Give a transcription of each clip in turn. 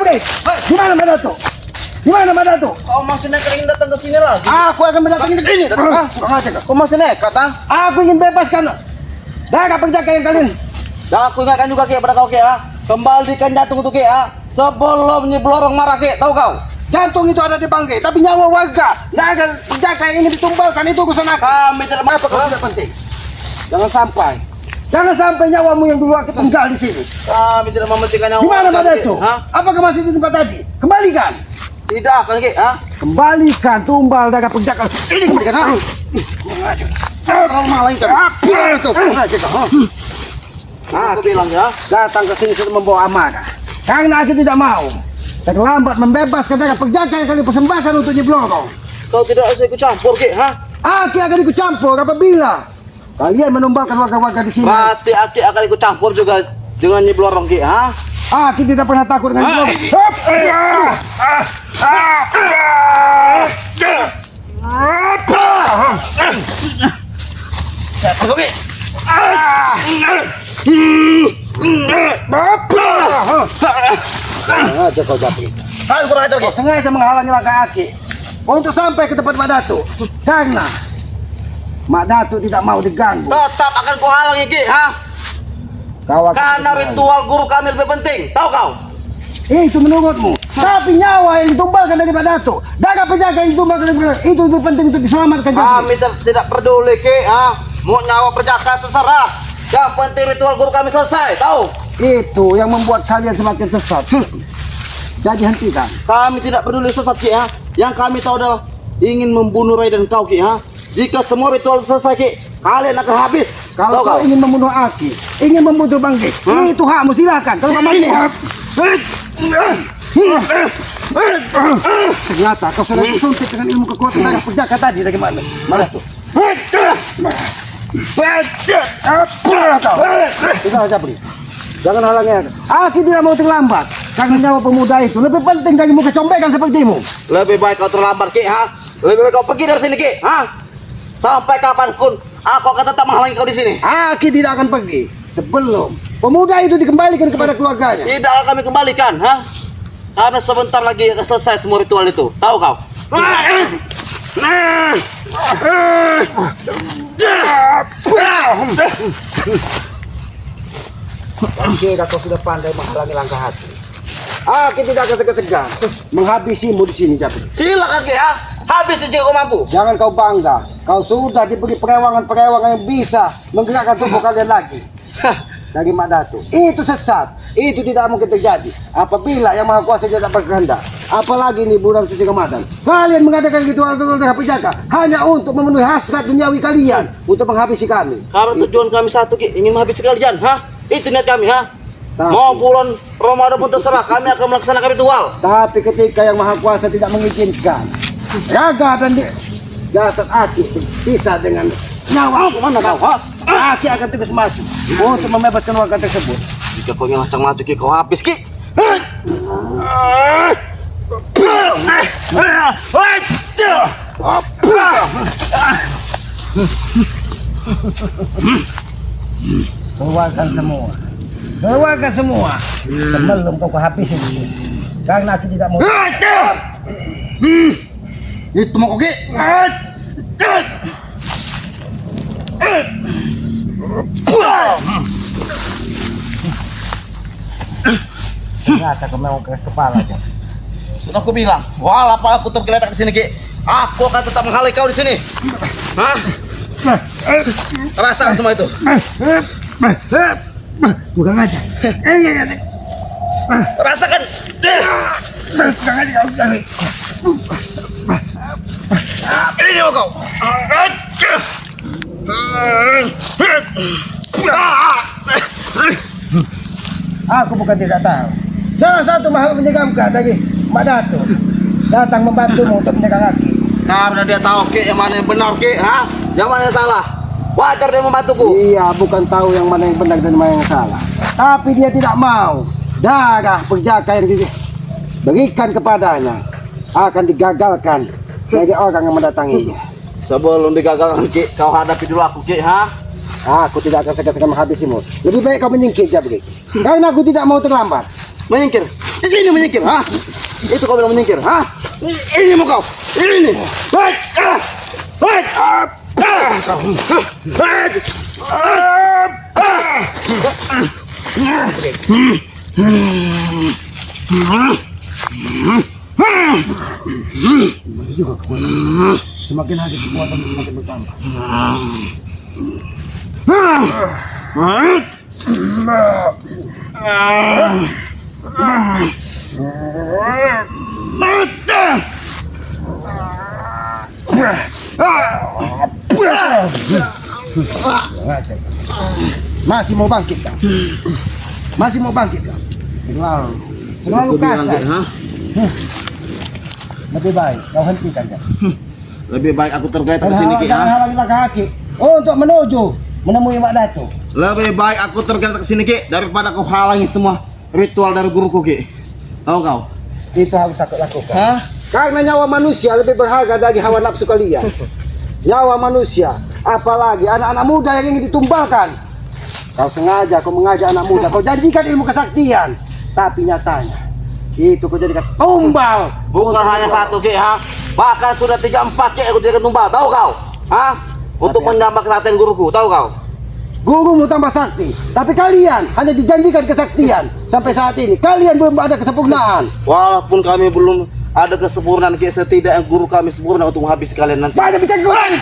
Jabri, di mana Madato? Di mana Madato? Kau masih nekat ingin datang ke sini lagi? Aku akan mendatangi negeri ini. Kau masih nekat, ha? Aku ingin bebaskan daga penjaga yang kalian. Dan aku ingatkan juga Ki pada kau Ki, ha? Kembalikan jantung itu Ki, ha? Sebelum Nyiblorong marah Ki, tahu kau? Jantung itu ada di bangkai, tapi nyawa warga daga penjaga yang ingin ditumbalkan itu kusana. Kami tidak Apa kau tidak penting? Jangan sampai nyawamu yang dulu kita tinggal di sini. Kami tidak mementingkan nyawa. Di mana warga, Ki, Madato? ha? Apakah masih di tempat tadi? Kembalikan. Tidak akan Ki, ha? Kembalikan tumbal daga penjaga. Ini kembalikan. Terlalu mahal itu. Apa itu? Aku bilang ya. Datang ke sini sudah membawa amanah. Karena aku tidak mau terlambat membebaskan daga penjaga yang kami persembahkan untuk Nyiblorong. Kau tidak usah ikut campur Ki, ha? Aki akan ikut campur apabila kalian menumbalkan warga-warga di sini. Berarti Aki akan ikut campur juga dengan Nyiblorong Ki, ha? Aki tidak pernah takut dengan Nyiblorong. Oke. Sengaja kau Jabri. Kau kurang ajar Ki. Kau sengaja menghalangi langkah Aki untuk sampai ke tempat Mak Datu. Karena Mak Datu tidak mau diganggu. Tetap akan kau halangi Ki, ha? Kau akan Karena diganggu. ritual guru kami lebih penting, tahu kau? Itu menurutmu. Tapi nyawa yang ditumbalkan dari Mak Datu, daga penjaga yang ditumbalkan dari Mak Datu, itu lebih penting untuk diselamatkan Jabri. Kami tidak peduli Ki, ha? Mau nyawa perjaka terserah. Yang penting ritual guru kami selesai, tahu? Itu yang membuat kalian semakin sesat. Jadi hentikan. Kami tidak peduli sesat Ki, ha? Yang kami tahu adalah ingin membunuh Raiden kau Ki, ha? Jika semua ritual selesai Ki, kalian akan habis. Kalau Tahu kau ingin membunuh Aki, ingin membunuh Bangkit, itu hakmu, silakan. Kalau kamu ini, ternyata kau sudah disuntik dengan ilmu kekuatan daga penjaga tadi dari mana? Mana tuh? Sudah Jabri, jangan halangi aku. Aki tidak mau terlambat karena nyawa pemuda itu lebih penting dari muka combekan sepertimu. Lebih baik kau terlambat Ki, ha? Lebih baik kau pergi dari sini Ki, ha? Sampai kapanpun aku akan tetap menghalangi kau di sini. Aki tidak akan pergi sebelum pemuda itu dikembalikan kepada keluarganya. Tidak akan kami kembalikan, ha? Karena sebentar lagi akan selesai semua ritual itu. Tahu kau? Oke, kau sudah pandai menghalangi langkah hati. Aki tidak akan segan-segan menghabisimu di sini, Jabri. Silakan Ki, ha? Habis jika kau mampu. Jangan kau bangga, kau sudah diberi perewangan-perewangan yang bisa menggerakkan tubuh kalian lagi. Dari Mak Datu, itu sesat, itu tidak mungkin terjadi apabila yang Maha Kuasa tidak berkehendak. Apalagi ini bulan suci Ramadan, kalian mengadakan ritual-ritual daga penjaga hanya untuk memenuhi hasrat duniawi kalian, untuk menghabisi kami. Karena tujuan kami satu Ki, ingin menghabisi kalian, ha? Itu niat kami, ha? Tapi- Mau bulan Ramadan pun terserah, kami akan melaksanakan ritual. Tapi ketika yang Maha Kuasa tidak mengizinkan, raga dan jasad Aki bisa dengan nyawa. Mana kau? Ha? Aki akan terus maju untuk membebaskan warga tersebut. Jika kau yang langsung maju Ki, kau habis Ki. Keluarkan semua. Keluarkan semua. Sebelum kau habisi di sini. Karena Aki tidak mau. Itu mau Ki. Ternyata kau memang keras kepala aja. Sudah aku bilang, walaupun aku tergeletak di sini Ki, aku akan tetap menghalangi kau di sini. Hah? Rasakan semua itu. Bukan aja. Rasakan. Ini mau kau. Aku bukan tidak tahu. Salah satu makhluk menyeramkan dari Mak Datu datang membantumu untuk menyegang Aki. Karena dia tahu Ki yang mana yang benar Ki, ha? Yang mana yang salah. Wajar dia membantuku. Iya, bukan tahu yang mana yang benar dan mana yang salah. Tapi dia tidak mau darah penjaga yang diberikan kepadanya akan digagalkan dari orang yang mendatanginya. Sebelum digagalkan Ki, kau hadapi dulu aku Ki, ha? Aku tidak akan segan-segan menghabisimu. Lebih baik kau menyingkir, Jabri. Karena aku tidak mau terlambat. Menyingkir. Ini menyingkir, ha? Itu kau bilang menyingkir, ha? Ini mau kau. Ini. Baik. Baik. Semakin hari kekuatan semakin bertambah. Masih mau bangkit kau? Masih mau bangkit kau? Terlalu kasar. Lebih baik kau hentikan kau. Lebih baik aku tergeletak Dan ke sini, Ki, jangan ha? halangi langkah kaki. Oh, untuk menuju menemui Mak Dato. Lebih baik aku tergeletak ke sini, Ki, daripada kau halangi semua ritual dari guruku, Ki. Tahu kau? Itu harus aku lakukan. Hah? Karena nyawa manusia lebih berharga dari hawa nafsu kalian. Nyawa manusia, apalagi anak-anak muda yang ingin ditumbalkan. Kau sengaja, kau mengajak anak muda, kau janjikan ilmu kesaktian. Tapi nyatanya, itu kau jadikan tumbal. Bukan hanya satu, Ki, ha? Bahkan sudah 3-4, Ki, aku jadikan tumbal. Tahu kau? Hah? Untuk menambah kesaktian guruku, tahu kau? Gurumu tambah sakti, tapi kalian hanya dijanjikan kesaktian. Sampai saat ini, kalian belum ada kesempurnaan. Walaupun kami belum ada kesempurnaan, Ki, setidaknya guru kami sempurna untuk menghabisi kalian nanti. Banyak bicara kurang.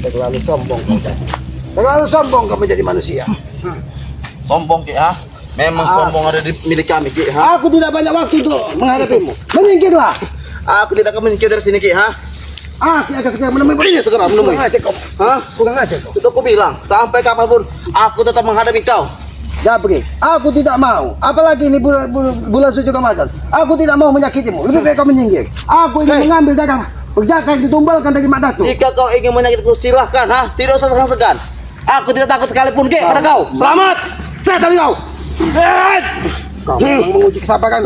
Terlalu sombong kau. Terlalu sombong kau menjadi manusia. Sombong, Ki, ha? Memang sombong ada di milik kami, Ki, ha? Aku tidak banyak waktu untuk menghadapimu. Menyingkirlah. Aku tidak akan menyingkir dari sini, Ki, ha? Aku akan segera menemui. Ini segera menemui. Kurang aja kau. Hah? Kurang aja kau. Sudah aku bilang, sampai kapanpun aku tetap menghadapi kau. Jabri, aku tidak mau. Apalagi ini bulan suci Ramadan. Aku tidak mau menyakitimu. Lebih baik kau menyingkir. Aku ingin mengambil darah perjaka yang ditumbalkan dari Mak Dato. Jika kau ingin menyakitiku, silahkan, ha? Tidak usah segan-segan. Aku tidak takut sekalipun, Ki, pada kau. Selamat! Saya dari kau. Kau memang menguji kesabaran.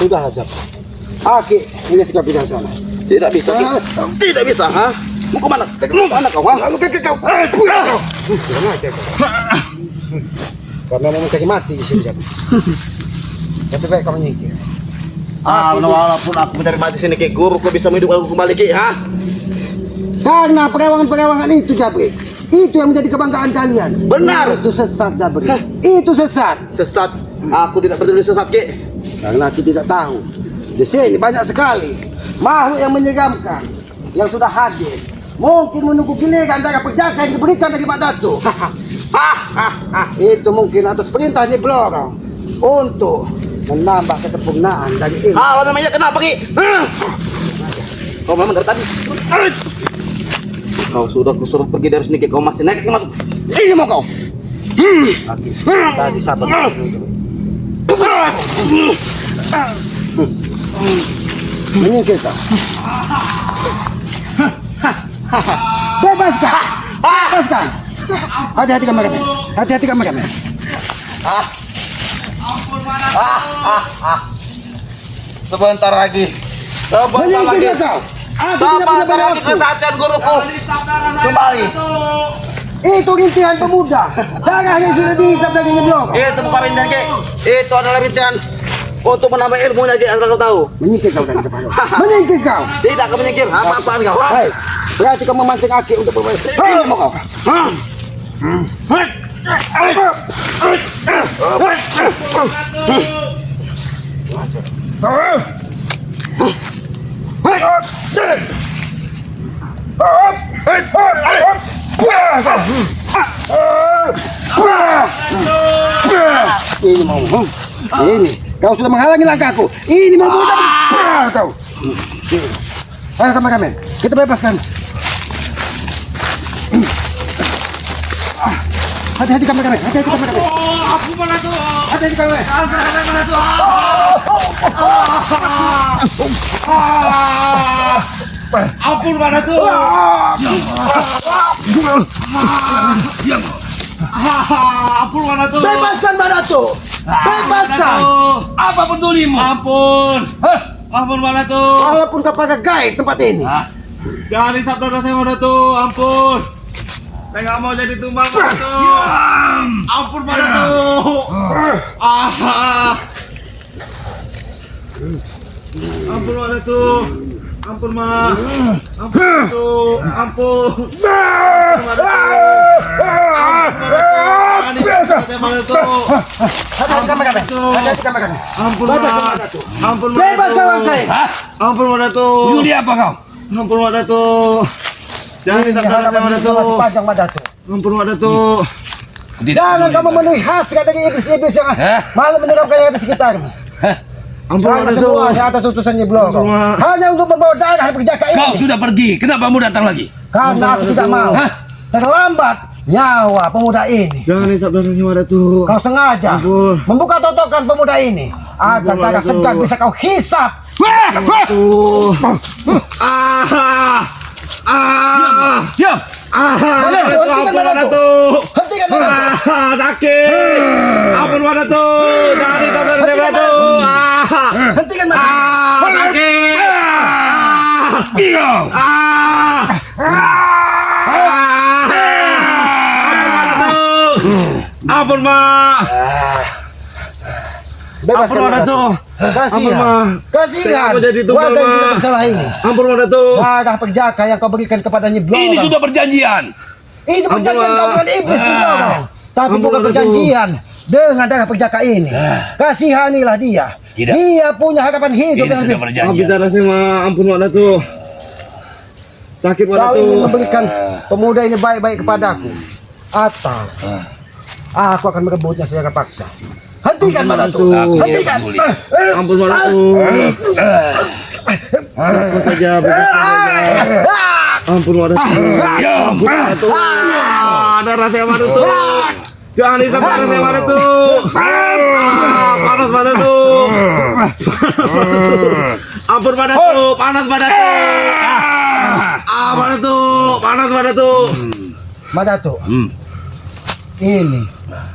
Sudah aja. Aki, ini sikap bijaksana. Tidak bisa, Ki. Tidak bisa, ha? Mau kemana? Mau kemana kau, ha? Lalu ke kau. Kurang aja kau. Kau memang mencari mati di sini, Jabri. Lebih baik kau menyingkir. Walaupun aku mencari mati sini, Ki, guru kau bisa menghidupkan aku kembali, Ki, ha? Karena perewangan-perewangan itu, Jabri, itu yang menjadi kebanggaan kalian. Benar. Itu sesat, Jabri. Itu sesat. Sesat. Aku tidak peduli sesat, Ki. Karena aku tidak tahu. Di sini banyak sekali makhluk yang menyeramkan yang sudah hadir. Mungkin menunggu giliran darah perjaka yang diberikan dari Mak Dato. Itu mungkin atas perintah Nyi Blorong untuk menambah kesempurnaan dari ilmu. Halo, namanya kenapa, Ki? Kau memang dari tadi. Kau sudah kusuruh pergi dari sini, Ki. Kau masih nekat masuk. Ini mau kau. Tadi sabar. Menyingkir kau. Bebaskan. Bebaskan. Hati-hati kameramen. Hati-hati kameramen. Sebentar lagi. Sebentar lagi. Menyingkir kau. Aku tidak punya Sebentar banyak lagi waktu. kesatian guruku kembali. Itu rintihan pemuda. Darahnya sudah dihisap dari Nyi Blorong. Itu bukan rintihan, Ki. Itu adalah rintihan untuk menambah ilmunya, Ki. Asal kau tahu. Menyingkir kau dari depan. Menyingkir kau. Tidak akan menyingkir. Apa-apaan kau? Hei, berarti kau memancing Aki untuk bermain. Ini mau kau. Ini mau. Ini. Kau sudah menghalangi langkahku. Ini mau mudah kau. Ayo kameramen, kita bebaskan. Hati-hati kameramen, hati-hati kameramen. Aku mana tuh? Hati-hati kameramen. Mana tuh? Ampun Pak Datuk. Diam. Ampun Pak Datuk. Bebaskan Pak Datuk. Bebaskan. Apa pedulimu? Ampun. Hah? Ampun Pak Datuk. Walaupun kau pakai gaib tempat ini. Hah? Jangan hisap darah saya Pak Datuk. Ampun. Saya nggak mau jadi tumbal Pak Datuk. Ampun Pak Datuk. Ampun Pak Datuk. Ampun Mak. Ampun Datuk. Ampun. Hati-hati kamera. Hati-hati kamera. Ampun Bebaskan Mak. Pak Datuk. Ampun Mak. Bebaskan orang gaib. Hah? Ampun Pak Datuk. Judi apa kau? Ampun Pak Datuk. Jangan Ini hisap darah saya Pak halaman masih Datuk. panjang Pak Datuk. Ampun Pak Datuk. Tidak Jangan peduli. kamu memenuhi hasrat dari iblis-iblis yang Hah? malah menyeramkan yang ada di sekitarmu. Hah? Ampun Pak Karena Datuk. semuanya atas utusan Nyibloro. Ampun, Mak. Hanya untuk membawa darah perjaka Kau ini. sudah pergi. Kenapa kamu datang lagi? Karena aku tidak mau. Hah? Terlambat nyawa pemuda ini. Jangan hisap darahnya Pak Datuk. Kau sengaja Ampun. membuka totokan pemuda ini agar Ampun, darah Datuk. segar bisa kau hisap. Wah! Wah! Diam! Datuk, Ampun hentikan, Pak Datuk. Datuk. Hentikan Pak Datuk. Sakit. Ampun Pak Datuk. Jangan hisap darahnya Pak Datuk. Hentikan Pak Datuk. Sakit. Diam! Ampun Mak. Bebaskan Ampun, Pak Datuk. Ampun, Kasihan. Mak. Kasihan. Saya mau jadi tumbal, Warga yang Mak. tidak bersalah ini. Ampun Pak Datuk. Darah perjaka yang kau berikan kepada Nyibloro. Ini sudah perjanjian. Itu perjanjian Ampun, kau dengan iblis Nyibloro. Tapi Ampun, bukan Datuk. perjanjian dengan darah perjaka ini. Kasihanilah dia. Tidak. Dia punya harapan hidup Ini yang sudah lebih. Ampun perjanjian. darah saya Mak. Ampun Pak Datuk. Sakit Pak Kau ingin Datuk. memberikan pemuda ini baik-baik kepadaku, atau aku akan merebutnya secara paksa. Hentikan Pak Datuk. Datuk. Hentikan. Peduli. Ampun Pak Datuk. Apa saja, bebaskan saja. Ampun Pak Datuk. Diam! Ampun Pak Datuk. Darah saya Pak Datuk. Jangan hisap darah saya Pak Datuk. Panas Pak Datuk. Ampun Pak Datuk. Panas Pak Datuk. Pak Datuk. Panas Pak Datuk. Pak Datuk, Hmm. ini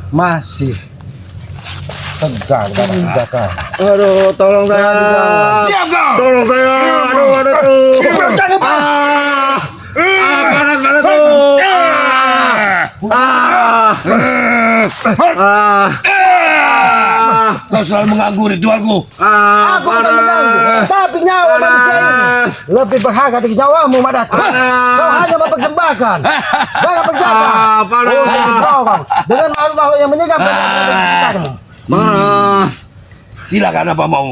masih segar darah perjaka. Aduh, tolong saya. Diam kau! Tolong saya. Aduh, Pak Datuk. Panas Pak Datuk. Kau selalu mengganggu ritualku. Aku bukan mengganggu, tapi nyawa manusia ini lebih berharga dari nyawamu, Pak Datuk. Kau hanya mempersembahkan darah perjaka Panas. untuk Nyibloro dengan makhluk-makhluk yang menyeramkan yang ada di sekitarmu. Panas. Silakan apa mau.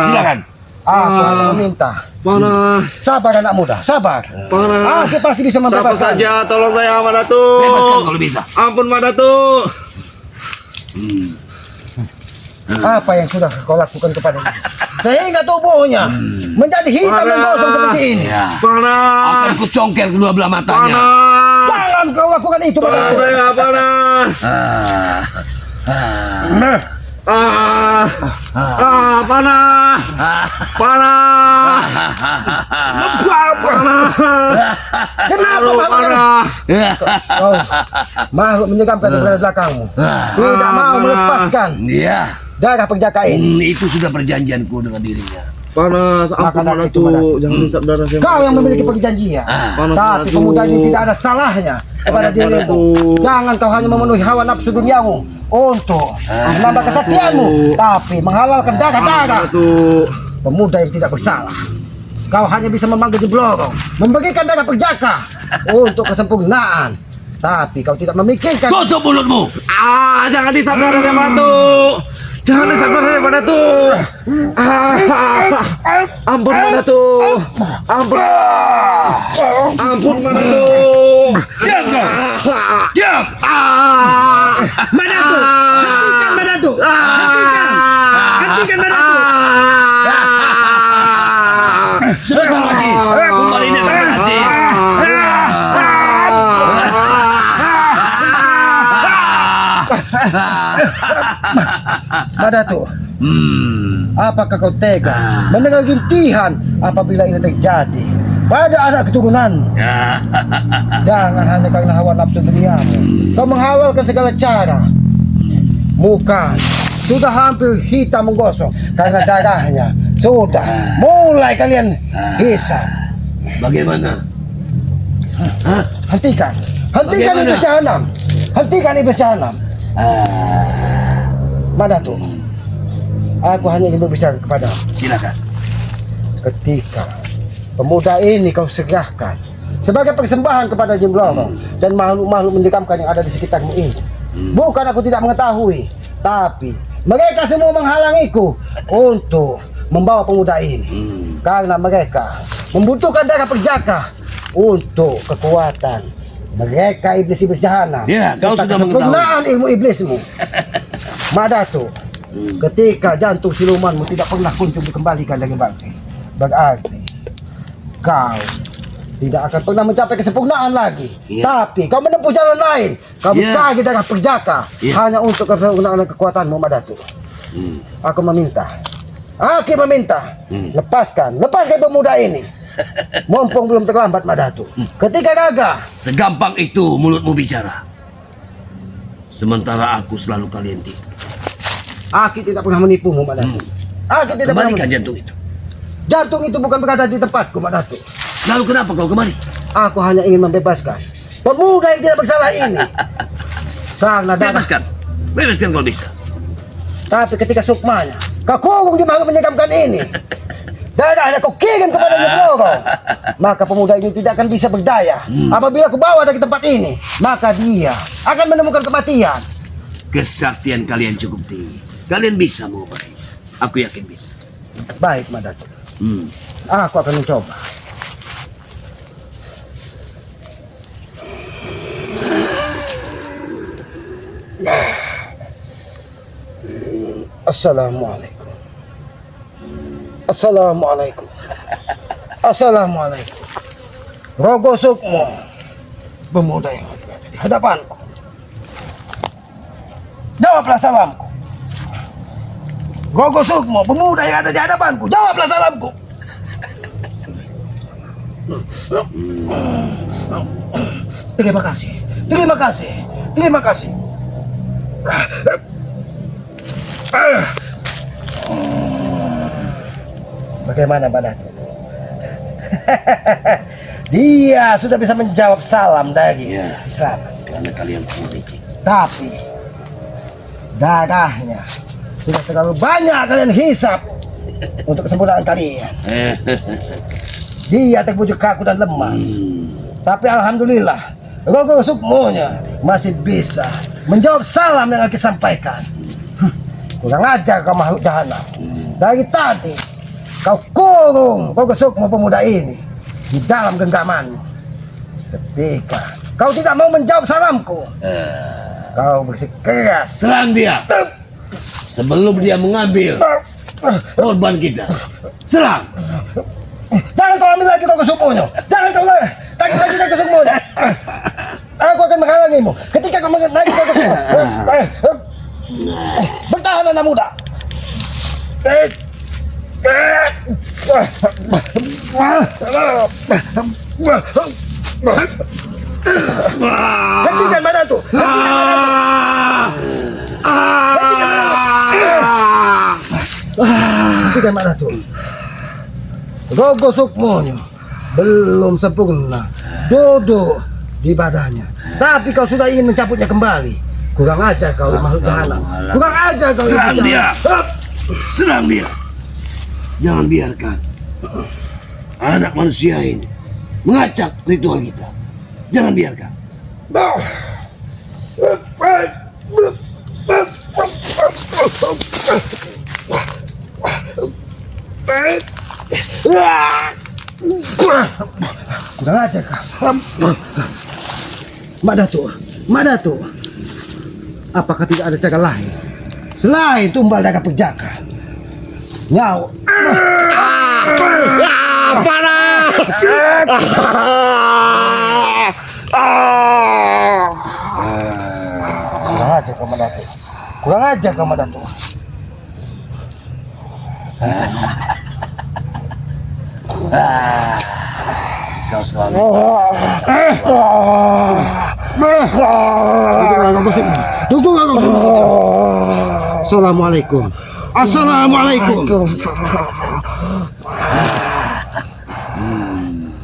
Silakan. Aku hanya meminta. Panas. Sabar anak muda, sabar. Panas. Aku pasti bisa Siapa membebaskan. saja, tolong saya Pak Datuk. Bebaskan kalau bisa. Ampun Pak Datuk. Apa yang sudah kau lakukan kepadanya? Sehingga tubuhnya menjadi hitam dan gosong seperti ini. Ya. Panas. Akan kucongkel kedua belah matanya. Panas. Jangan kau lakukan itu, Pak Tolong Datuk. saya panas. Panas. Panas. Panas. Kenapa Aduh, makhluk yang panas. kau makhluk menyeramkan di belakangmu? Tidak mau panas. melepaskan Iya. darah perjaka ini. Itu sudah perjanjianku dengan dirinya. Panas. Ampun Pak Maka itu, Datuk. Jangan hisap darah saya. Kau yang memiliki perjanjian. Panas, Tapi Datuk. pemuda ini tidak ada salahnya kepada Panas, dirimu. Datuk. Jangan kau hanya memenuhi hawa nafsu duniamu untuk menambah kesaktianmu, tapi menghalalkan darah-darah Datuk. pemuda yang tidak bersalah. Kau hanya bisa memanggil Nyibloro, memberikan darah perjaka untuk kesempurnaan, tapi kau tidak memikirkan. Tutup mulutmu. Jangan disap darah saya Pak Datuk. Jangan disap darah saya Pak Datuk. Ampun Pak Datuk. Ampun. Ampun Pak Datuk. Diam kau. Diam. Pak Datuk, hentikan Pak Datuk, hentikan Pak Datuk. Sebentar lagi. Kumbal ini akan berhasil. Pak Datuk, apakah kau tega mendengar rintihan apabila ini terjadi? pada anak keturunan. Ya. Jangan hanya karena hawa nafsu duniamu. Kau menghalalkan segala cara. Muka sudah hampir hitam menggosong karena darahnya. Sudah mulai kalian hisap. Bagaimana? Hah? Hentikan Bagaimana? iblis jahanam. Hentikan iblis jahanam. Madatu, aku hanya ingin berbicara kepadamu. Silakan. Ketika pemuda ini kau serahkan sebagai persembahan kepada Jin Blorong dan makhluk-makhluk menyeramkan yang ada di sekitarmu ini. Bukan aku tidak mengetahui, tapi mereka semua menghalangiku untuk membawa pemuda ini. Karena mereka membutuhkan darah perjaka untuk kekuatan. Mereka iblis-iblis jahanam. Ya, kau serta sudah kesempurnaan ilmu iblismu. Madatu, ketika jantung silumanmu tidak pernah kunjung dikembalikan dari bangkai, berarti kau tidak akan pernah mencapai kesempurnaan lagi. Iya. Tapi kau menempuh jalan lain. Kau Iya. mencari darah perjaka hanya untuk kesempurnaan kekuatanmu, Madatu. Aku meminta, lepaskan pemuda ini. Mumpung belum terlambat, Madatu. Ketika gagah, Segampang itu mulutmu bicara. Sementara aku selalu kalian tipu. Aki tidak pernah menipumu, Madatu. Aki tidak pernah Kembalikan menipu. jantung itu. Jantung itu bukan berada di tempatku, Madatu. Lalu kenapa kau kembali? Aku hanya ingin membebaskan pemuda yang tidak bersalah ini. Karena darah. Bebaskan kalau bisa. Tapi ketika sukmanya kau kurung di makhluk menyeramkan ini, darahnya kau kirim kepada Nyegoro, maka pemuda ini tidak akan bisa berdaya. Apabila aku bawa dari tempat ini, maka dia akan menemukan kematian. Kesaktian kalian cukup tinggi. Kalian bisa mengobati. Aku yakin bisa. Baik, Madatu. Hmm. Aku akan mencoba. Assalamualaikum. Assalamualaikum. Assalamualaikum. Rogo Sukmo, pemuda yang berada di hadapanku. Jawablah salamku. Rogo Sukmo, pemuda yang ada di hadapanku. Jawablah salamku. Terima kasih. Terima kasih. Terima kasih. Bagaimana, Badatu? Dia sudah bisa menjawab salam dari Ya. Islam. Karena kalian semua licik. Tapi darahnya sudah terlalu banyak kalian hisap untuk kesempurnaan kalian. Dia terbujuk kaku dan lemas. Tapi alhamdulillah, Rogo Sukmonya masih bisa menjawab salam yang aku sampaikan. Kurang ajar kau makhluk jahanam. Dari tadi kau kurung Rogo Sukmo pemuda ini di dalam genggamanmu. Ketika kau tidak mau menjawab salamku, kau bersikeras. Serang dia. Sebelum dia mengambil korban kita. Serang. Jangan kau ambil lagi Rogo Sukmonya. Jangan kau tarik lagi Rogo Sukmonya. Aku akan menghalangimu ketika kau menaiki Rogo Sukmo. Bertahan anak muda. Hentikan badan tuh. Hentikan badan tuh. Rogo Sukmonya belum sempurna duduk di badannya, tapi kau sudah ingin mencabutnya kembali. Kurang ajar kau makhluk jahanam. Kurang ajar kau. Serang dia. Serang dia. Jangan biarkan anak manusia ini mengacak ritual kita. Jangan biarkan. Kurang ajar kau. Madatu. Apakah tidak ada cara lain selain tumbal daga perjaka? Nyau. Kurang ajar kau, Madatu. Kurang ajar kau, Madatu. kau selalu. Tunggu Kang Gosok. Assalamualaikum. Assalamualaikum.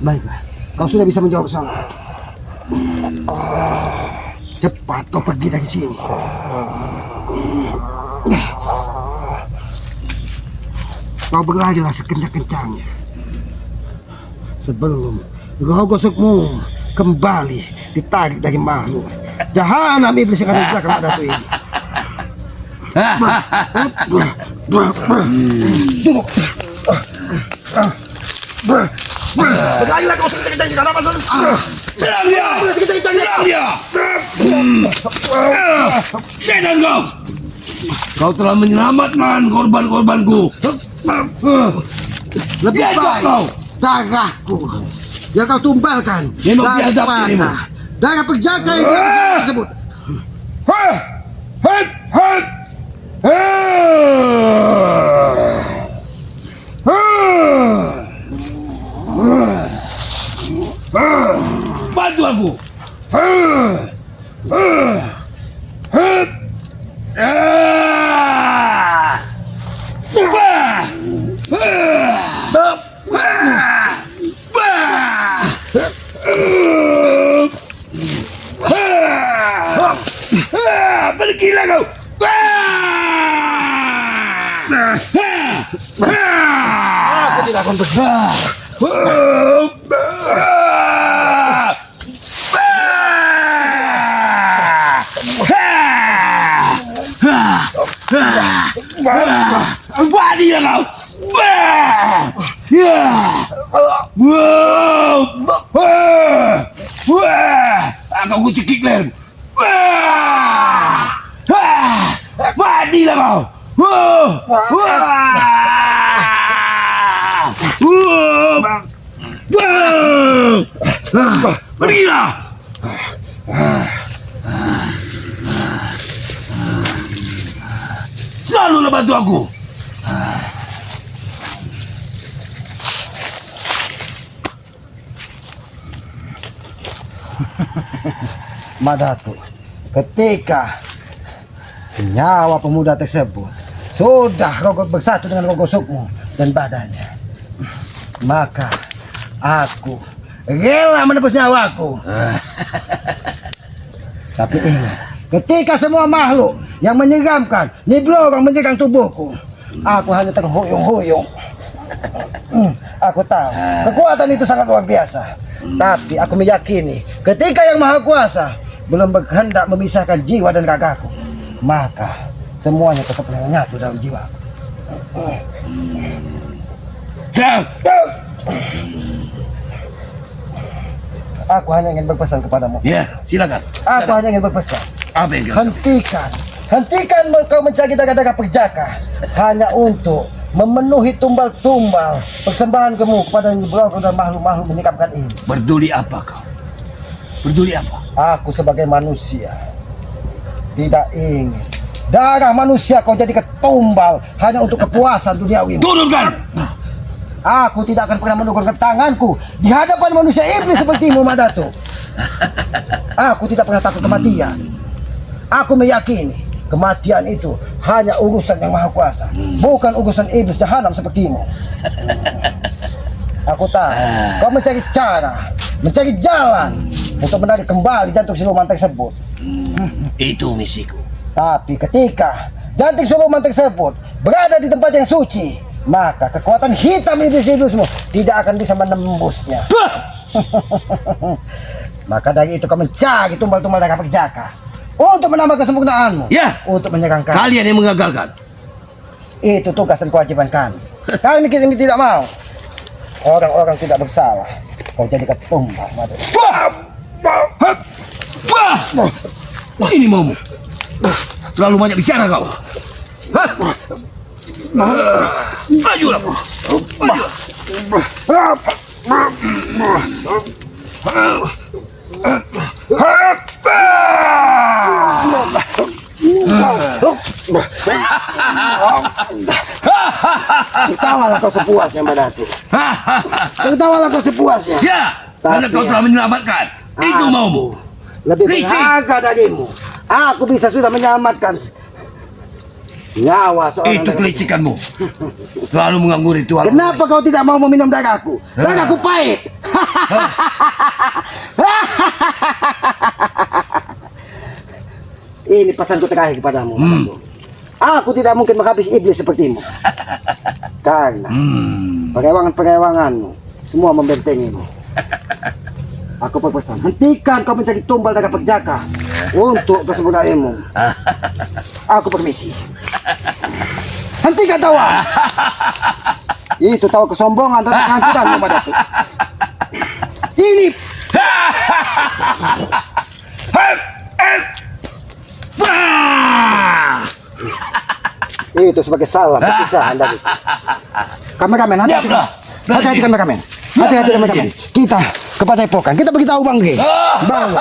Baiklah, kau sudah bisa menjawab salah. Cepat kau pergi dari sini. Kau berlarilah sekencang-kencangnya sebelum roh gosokmu kembali ditarik dari makhluk jahanam iblis yang ada di belakang Datu ini. Duduk. Berlarilah kau sekencang-kencangnya karena pasal. Serang dia! Serang dia! Setan kau! Kau telah menyelamatkan korban-korbanku. Lebih Biar baik kau. darahku yang kau tumbalkan Memang biadab dirimu. daripada darah perjaka yang tidak tersebut. Bantu aku. Pergilah kau. Aku tidak akan pergi. Badilah kau. Aku kucekik lem. Matilah kau. Pergilah. Selalulah bantu aku. Madatu, ketika nyawa pemuda tersebut sudah rogoh bersatu dengan rogoh sukmu dan badannya, maka aku rela menebus nyawaku. Tapi ingat, ketika semua makhluk yang menyeramkan nyeblorong menyerang tubuhku, aku hanya terhuyung-huyung. Aku tahu kekuatan itu sangat luar biasa, tapi aku meyakini ketika Yang Maha Kuasa belum berkehendak memisahkan jiwa dan ragaku, maka semuanya tetap menyatu dalam jiwaku. Aku hanya ingin berpesan kepadamu. Ya, silakan. Aku hanya ingin berpesan. Apa yang kau? Hentikan kau mencari darah-darah perjaka hanya untuk memenuhi tumbal-tumbal persembahan kamu kepada nyeblorong dan makhluk-makhluk menyeramkan ini. Peduli apa kau? Peduli apa? Aku sebagai manusia tidak ingin darah manusia kau jadi ketumbal hanya untuk kepuasan duniawi. Turunkan! Aku tidak akan pernah menurunkan tanganku di hadapan manusia iblis sepertimu, Madatu. Aku tidak pernah takut kematian. Aku meyakini kematian itu hanya urusan Yang Maha Kuasa, bukan urusan iblis jahanam sepertimu. Aku tahu kau mencari cara, mencari jalan untuk menarik kembali jantung siluman tersebut. Itu misiku. Tapi ketika jantung siluman tersebut berada di tempat yang suci, maka kekuatan hitam iblis-iblismu tidak akan bisa menembusnya. Maka dari itu kau mencari tumbal-tumbal darah perjaka untuk menambah kesempurnaanmu, Ya, untuk menyerang kami. kalian yang mengagalkan. Itu tugas dan kewajiban kami. Kami tidak mau orang-orang tidak bersalah kau jadi ketumbal, Madu. Ini maumu. Terlalu banyak bicara kau. Majulah. Tertawalah kau sepuasnya, Madatu. Tertawalah kau sepuasnya. Ya, Karena kau telah menyelamatkan. Itu maumu. Lebih Licik. berharga darimu. Aku bisa sudah menyelamatkan nyawa seorang Itu darah. kelicikanmu. Selalu mengganggu ritual. Kenapa kau tidak mau meminum darahku? Darahku pahit. Ini pesanku terakhir kepadamu. Anakku. Aku tidak mungkin menghabisi iblis sepertimu. Karena perewangan-perewanganmu semua membentengimu. Aku berpesan, hentikan kau mencari tumbal darah perjaka untuk kesempurnaan ilmu. Aku permisi. Hentikan tawa. Itu tawa kesombongan dan kehancuranmu padaku. Ini itu sebagai salam perpisahan dari kameramen. Hati-hati, hati-hati kameramen. Hati-hati kameramen. Kita kepada epokan. Kita beritahu Bang G. Bahwa